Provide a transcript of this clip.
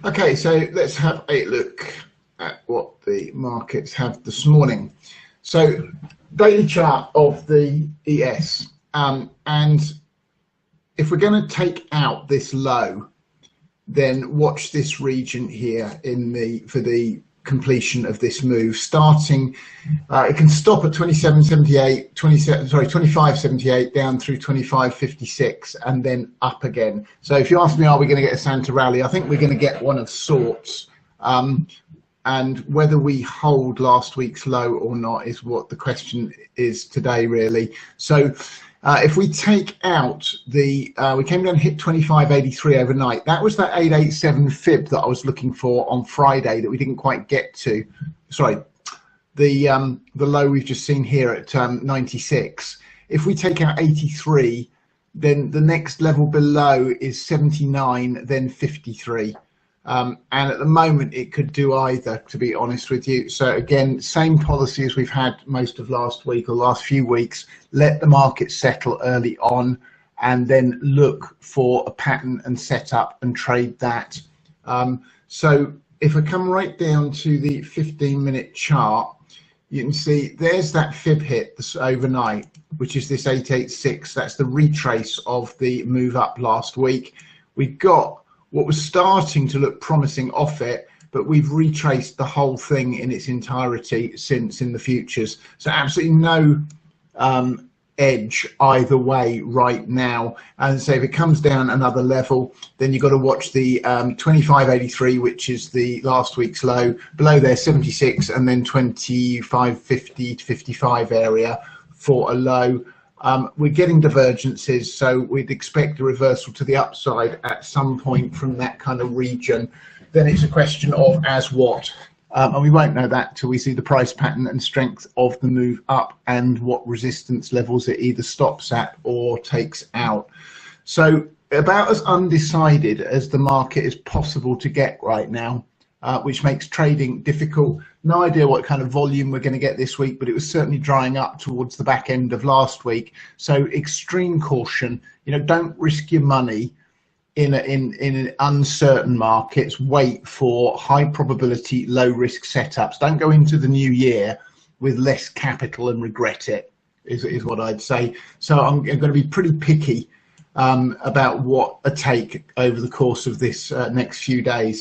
Okay, so let's have a look at what the markets have this morning. So daily chart of the ES, and if we're going to take out this low, then watch this region here for the completion of this move. Starting, it can stop at 27.78, 25.78 down through 25.56, and then up again. So if you ask me, are we going to get a Santa rally? I think we're going to get one of sorts. And whether we hold last week's low or not is what the question is today, really. So if we take out the, we came down and hit 25.83 overnight. That was that 887 fib that I was looking for on Friday that we didn't quite get to. Sorry, the low we've just seen here at 96. If we take out 83, then the next level below is 79, then 53. And at the moment it could do either, to be honest with you. So again, same policy as we've had most of last week or last few weeks. Let the market settle early on and then look for a pattern and set up and trade that. So if I come right down to the 15-minute chart, you can see there's that fib hit this overnight, which is this 886. That's the retrace of the move up last week. We've got what was starting to look promising off it, but we've retraced the whole thing in its entirety since in the futures. So absolutely no edge either way right now. And so if it comes down another level, then you've got to watch the 25.83, which is the last week's low. Below there, 76, and then 25.50 to 55 area for a low. We're getting divergences, so we'd expect a reversal to the upside at some point from that kind of region. Then it's a question of as what, and we won't know that till we see the price pattern and strength of the move up and what resistance levels it either stops at or takes out. So about as undecided as the market is possible to get right now, which makes trading difficult. No idea what kind of volume we're going to get this week, but it was certainly drying up towards the back end of last week. So extreme caution. You know, don't risk your money in uncertain markets. Wait for high probability, low risk setups. Don't go into the new year with less capital and regret it, is what I'd say. So I'm going to be pretty picky about what I take over the course of this next few days.